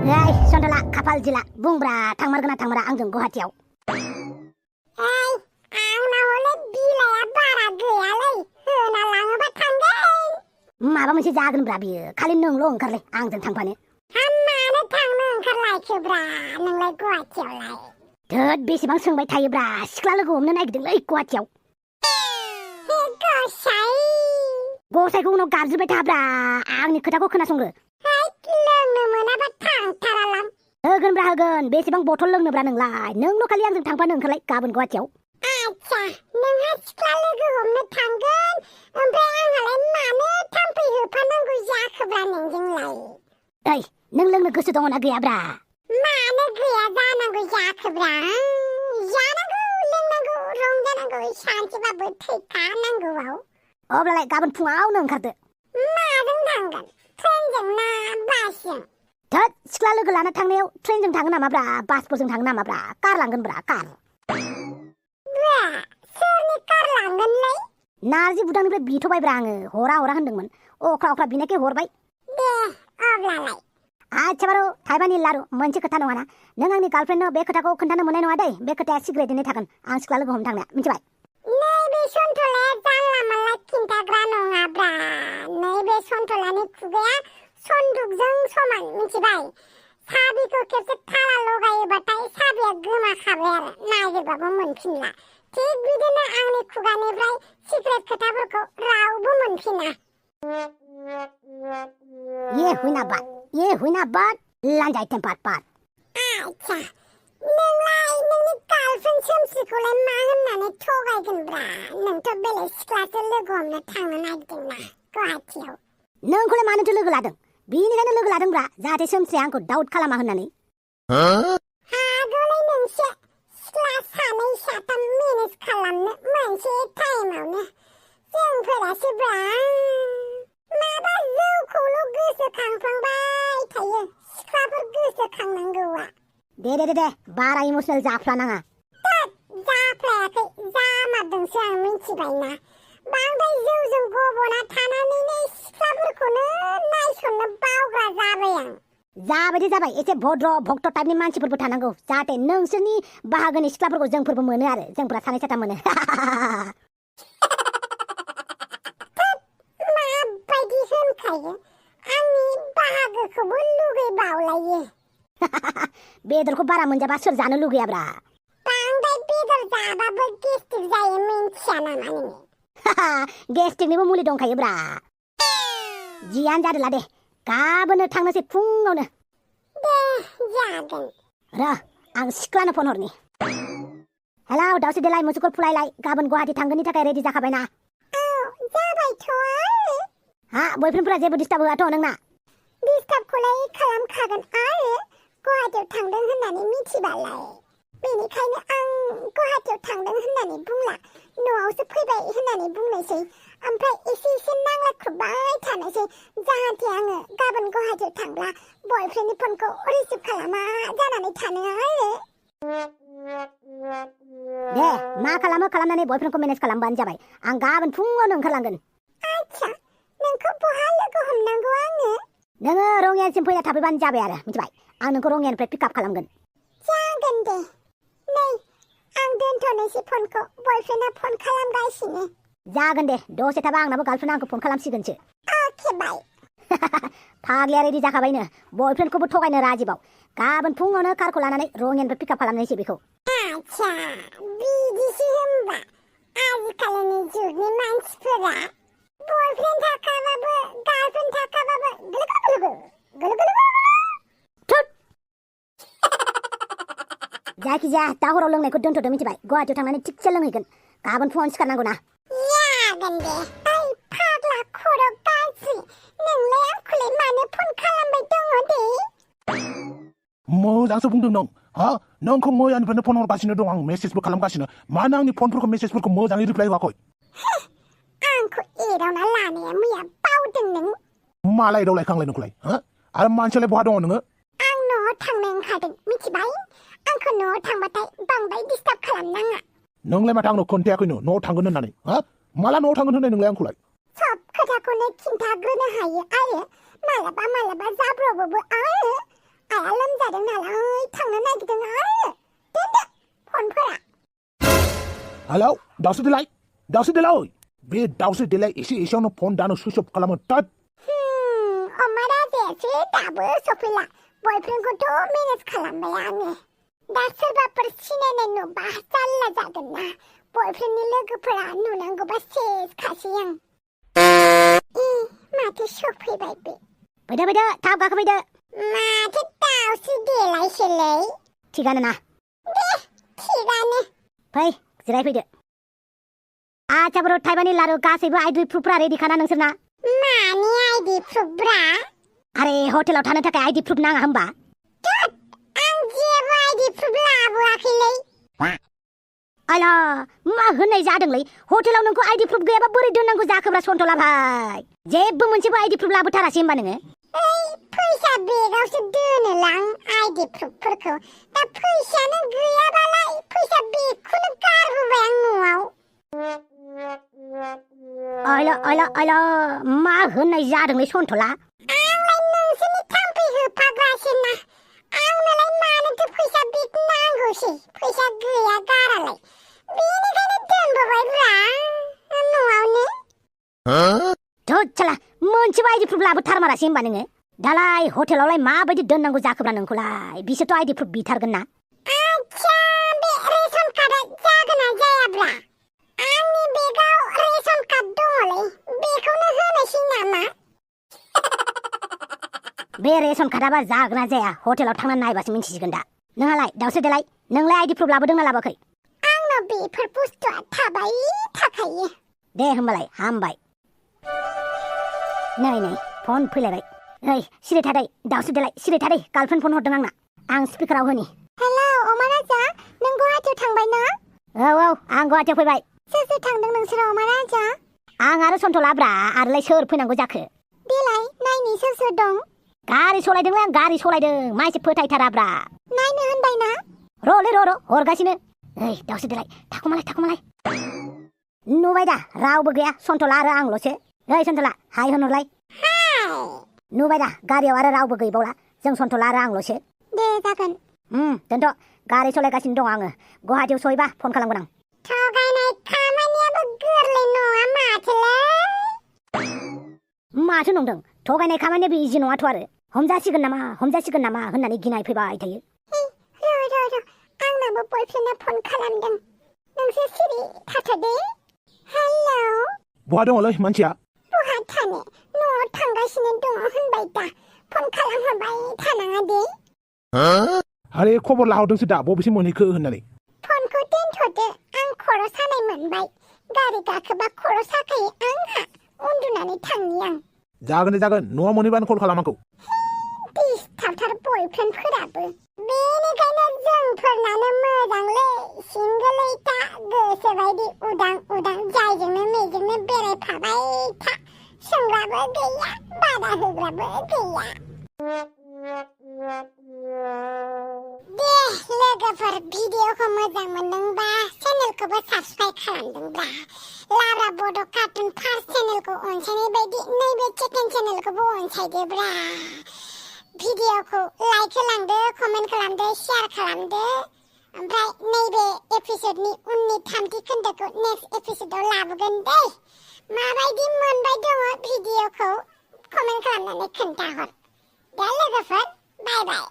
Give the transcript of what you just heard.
Hei, Sondala, kapal jila, bungbra, थांमारगोना थांमारा आंजों गुवाहाटियाव। Hei, आंनाव हले बिलाया बारा गैयालै, होना लाङोबा थांगोन। माबा मोनसे जागोनब्रा बियो, खालि नोंल' ओंखारलै आंजों थांफानो। मानो थांनो ओंखारलायखोब्रा नोंलाय गुवाहाटियावलाय? धोद बेसेबां सोंबाय थायोब्रा, सिख्ला लोगो हमनो नागिरदोंलै गुवाहाटियाव। हे गसाइ। गसाइखौ उनाव गाबज्रिबाय थाब्रा, आंनि खोथाखौ खोनासंग्रो। लोंनो मोनाबा थांथारालां। होगोनब्रा होगोन, बेसेबां बथल लोंनोब्रा नोंलाय? नोंल' खालि आंजों थांफानो ओंखारलाय गाबोन गुवाहाटियाव। आच्छा, नोंहा सिख्ला लोगो हमनो थांगोन, ओमफ्राय आंहालाय मानो थाम्फै होफानांगौ जाखोब्रा नोंजोंलाय? ओइ, नों लोंनो गोसो दङना गैयाब्रा? मानो गैया जानांगौ जाखोब्रा? जानांगौ, लोंनांगौ, रंजानांगौ, सानसेबाबो थैखानांगौआव। अब्लालाय गाबोन फुङावनो ओंखारदो। माजों थांगोन? ट्रेनजों ना बासजों? धोद सिख्ला लोगो लाना थांनायाव ट्रेनजों थाङो नामाब्रा, बासफोरजों थाङो नामाब्रा? कार लांगोनब्रा, कार। ब्रा, सोरनि कार लांगोनलै? नारजि बुदांनिफ्राय बिथ'बायब्रा आङो, हरा होनदोंमोन। अख्रा बिनायखाय हरबाय। दे, अब्लालाय। आच्छा बारु, थाइबानि लारु, मोनसे खोथा नङाना? नों आंनि गार्लफ्रेन्डनो बे खोथाखौ खोन्थानो मोननाय नङा दै। बे खोथाया सिक्रेटैनो थागोन, आं सिख्ला लोगो हमनो थांनाया, मिथिबाय? नैबे सन्थलाया जानला मानला खिन्थाग्रा नङाब्रा। नैबे सन्थलानि खुगाया सन्दुकजों समान, मिथिबाय? साबिखौ खेबसे थाला लगायोबाथाय साबिया गोमाखाबाय आरो, नागिरबाबो मोनफिनला। थिग बिदिनो आंनि खुगानिफ्राय सिक्रेट खोथाफोरखौ रावबो मोनफिना। ये हुइना बात, लान्जाय टेम्पार पाट। आच्छा, नोंलाय नोंनि गार्लफ्रेन्ड सोमस्रिखौलाय मा होननानै थगायगोनब्रा? नोंथ' बेलेग सिख्लासो लोगो हमनो थांनो नागिरदोंना गुवाहाटियाव। नोंखौलाय मानोथो लोगो लादों? बिनिखायनो लोगो लादोंब्रा, जाहाथे सोमस्रिया आंखौ डाउट खालामा होननानै। हागौलै नोंसो, सिख्ला सानै साथाम मेनेज खालामनो मोनसे टाइमावनो। जोंफोरासोब्रा माबा जौखौल' गोसोखांफ्लांबाय थायो, सिख्लाफोर गोसोखांनांगौआ। दे, बारा इमसनेल जाफ्लानाङा। जाफ्लायाखै, जामारदोंसो आं मिथिबायना। बांद्राय जौजों गब'ना थानानैनो सिख्लाफोरखौनो नायसननो बावग्रा जाबाय आं। जाबाय, एसे भद्र भक्त टाइपनि मानसिफोरबो थानांगौ, जाहाथे नोंसोरनि बाहागोनि सिख्लाफोरखौ जोंफोरबो मोनो आरो, जोंफोरा सानै साथाम मोनो। माबायदि होनखायो, आंनि बाहागोखौबो लुगैबावलायो। बेदरखौ बारा मोनजाबा सोर जानो लुगैयाब्रा? बांद्राय बेदर जाबाबो गेस्ट्रिक जायो, मिन्थिया नामा नोङो? गेस्ट्रिकनिबो मुलि दंखायोब्रा। जियानो जादोला दे, गाबोनो थांनोसै फुङावनो। दे, जागोन। र' आं सिख्लानो फन हरनि। हेलौ दाउस्रि देलाय मोसौखौ फुलायलाय, गाबोन गुवाहाटि थांगोननि थाखाय रेडि जाखाबायना? औ, जाबायथ' आरो। हा, बयफ्रेन्डफोरा जेबो डिस्टार्ब होआथ' नोंना? डिस्टार्बखौलाय खालामखागोन आरो, गुवाहाटियाव थांदों होननानै मिथिबालाय। बेनिखायनो आं गुवाहाटियाव थांदों होननानै बुंला, न'आवसो फैबाय होननानै बुंनोसै। ओमफ्राय एसे नांलाख्रुबबाय थानोसै, जाहाथे आङो गाबोन गुवाहाटियाव थांब्ला बयफ्रेन्डनि फनखौ रिसिभ खालामा जानानै थानो आरो। दे, मा खालामनानै बयफ्रेन्डखौ मेनेज खालामबानो जाबाय। आं गाबोन फुङावनो ओंखारलांगोन। आच्छा, नोंखौ बहा लोगो हमनांगौ आङो? नोङो रङियासिम फैना थाफैबानो जाबाय आरो, मिथिबाय? आं नोंखौ रङियानिफ्राय पिकआप खालामगोन। जागोन दे। नै, आं दोनथ'नोसै फनखौ, बयफ्रेन्डआ फन खालामगासिनो। जागोन दे, दसे थाबा आंनाबो गार्लफ्रेन्डआ आंखौ फन खालामसिगोनसो। अके, बाय। फाग्लिया रेडि जाखाबायनो, बयफ्रेन्डखौबो थगायनो राजिबाव। गाबोन फुङावनो कारखौ लानानै रङियानिफ्राय पिकआप खालामनोसै बेखौ। आच्छा, बिदिसो होमबा आजिखालिनि जुगनि मानसिफोरा। बयफ्रेन्ड थाखाबाबो गार्लफ्रेन्ड थाखाबाबो गोलो। जायखिजाया दा हराव लोंनायखौ दोनथ'दो, मिथिबाय? गुवाहाटियाव थांनानै थिगसे लोंहैगोन, गाबोन फुङावनो सिखारनांगौ ना। जागोन दे। ओइ फाग्ला खर' गाज्रि, नोंलाय आंखौलाय मानो फन खालामबाय दङ दे? मोजांसो बुंदों नों। हा, नोंखौ मैयानिफ्रायनो फन हरगासिनो दं, आं मेसेजबो खालामगासिनो। मानो आंनि फनफोरखौ मेसेजफोरखौ मोजाङै रिप्लाय होआखै? आंखौ एदावना लानाया मैया बावदों नों? माला एदावलायखो आंलाय नोंखौलाय? हा, आरो मानसियालाय बहा दङ नोङो? आं न'आव थांनो ओंखारदों, मिथिबाय? आंखौ न'आव थांबाथाय बांद्राय डिस्टार्ब खालामनाङा। नोंलाय माथो आंनो खोन्थायाखैनो न'आव थांगोन होननानै? हा, माला न'आव थांगोन होननाय नोंलाय आंखौलाय? सब खोथाखौनो खिन्थाग्रोनो हायो आरो मालाबा जाब्रबोबो आरो। I फिसाया लोमजादों नालाय थांनो नागिरदों आरो दोनदो फनफोरा हेलौ दाउसो देलाय बे दाउसो देलाय एसेयावनो फन दानो सुइच अफ खालामो तात अमा राजायासो दाबो सफैला बयफ्रेन्डखौथ' मेनेज खालामबाय आङो दा सोरबाफोर सिनायनाय नुबा जाल्ला जागोन ना बयफ्रेन्डनि लोगोफोरा नुनांगौबा सेस खासै आं माथो सफैबाय बे फैदो थाब गाखोफैदो माथो दाउसो देलायसोलै थिगानो ना दे थिगानो फै जिरायफैदो आच्छा ब्र थाइबानि लारु गासैबो आइडि प्रुफफोरा रेडि खाना नोंसोरना मानि आइडि प्रुफब्रा आरे हटेलाव थानो थाखाय आइडि प्रुफ नाङा होमबा आं जेबो आइडि प्रुफ लाबोआखैलै आला मा होननाय जादोंलै हटेलाव नोंखौ आइडि प्रुफ गैयाबा बोरै दोननांगौ जाखोब्रा सन्थला भाई जेबो मोनसेबो आइडि प्रुफ लाबोथारासै होमबा नोङो फैसा बेगावसो दोनोलां आइडि प्रुफफोरखौ दा फैसायानो गैयाबालाय फैसा बेगखौनो गारबोबाय आं न'आव आला मा होननाय जादोंलै सन्थला आंलाय नोंसोरनि थाम्फै होफाग्रासोना आंनोलाय मानोथो फैसा बेग नांगौसै फैसा गैया गारालाय बेनिखायनो दोनबोबायब्रा न'आवनो धोद साला मोनसेबो आइडि प्रुफ लाबोथारमारासै होमबा नोङो दालाय हटेलावलाय माबायदि दोननांगौ जाखोब्रा नोंखौलाय बिसोरथ' आइडि प्रुफ बिथारगोन ना आच्छा बे रेशन कार्डआ जागोन ना जायाब्रा आंनि बेगाव रेशन कार्ड दङलै बेखौनो होनोसै नामा बे रेशन कार्डआबा जागोन ना जाया हटेलाव थांना नायबासो मिन्थिसिगोन दा नोंहालाय दाउसो देलाय नोंलाय आइडि प्रुफ लाबोदोंना लाबोआखै आंनाव बेफोर बुस्थुआ थाबाय थाखायो दे होमबालाय हामबाय नै फन फैलायबाय ओइ सिरि थादै दाउसो देलाय सिरि थादै गार्लफ्रेन्ड फन हरदों आंना आं स्पिकाराव होनि हेलौ अमा राजा नों गुवाहाटियाव थांबाय ना औ आं गुवाहाटियाव फैबाय सोर थांदों नोंसोर अमा राजा आं आरो सन्थलाब्रा आरोलाय सोर फैनांगौ जाखो देलाय नायनि सोर दं गारि सलायदोंलै आं गारि सलायदों मानसि फोथायथाराब्रा नायनो होनबाय ना र' हरगासिनो ओइ दाउसो देलाय थाखुमालाय नुबाय दा रावबो गैया सन्थला आरो आंल'सो ओइ सन्थला हाय होनहरलाय नुबाय दा गारियाव आरो रावबो गैबावला जों सन्थला आरो आंल'सो दे जागोन दोनथ' गारि सलायगासिनो दं आङो गुवाहाटियाव सहैबा फन खालामगोन आं थगायनाय खामानियाबो गोरलै नङा माथोलै माथो नंदों थगायनाय खामानियाबो इजि नङाथ' आरो हमजासिगोन नामा होननानै गिनाय फैबाय थायो र' आंनाबो बयफ्रेन्डआ फन खालामदों नोंसोर सिरि थाथ'दे हेलौ बहा दङलै मानसिया बहा थानो न'आव थांगासिनो दङ होनबाय दा फन खालामहरबाय थानाङा दे आरे खबर लाहरदोंसो दा बबेसिम मोनहैखो होननानै फनखौ दोनथ'दो आं खर' सानाय मोनबाय गारि गाखोबा खर' साखायो आंहा उन्दुनानै थांनि आं जागोन न'आव मोनहैबानो कल खालाम आंखौ दिसथाबथार बयफ्रेन्डफोराबो बेनिखायनो जोंफोरनानो मोजांलै सिंगोलै था गोसोबायदि उदां जायजोंनो मेजोंनो बेरायफाबाय था सोंग्राबो गैया बादा होग्राबो गैया दे लोगोफोर भिडिअखौ मोजां मोनदोंबा चेनेलखौबो साबस्क्राइब खालामदोंब्ला लाब्रा बड' कार्टुन फार्स्ट चेनेलखौ अनसायनाय बायदि नैबे सेकेन्ड चेनेलखौबो अनसायदोब्रा भिडिअखौ लाइक होलांदो कमेन्ट खालामदो शेयार खालामदो ओमफ्राय नैबे एपिसोडनि उननि थामथि खोन्दोखौ नेक्स्ट एपिसोडआव लाबोगोन दै माबायदि मोनबाय दङ भिडिअखौ कमेन्ट खालामनानै खोन्थाहर दे लोगोफोर बाय बाय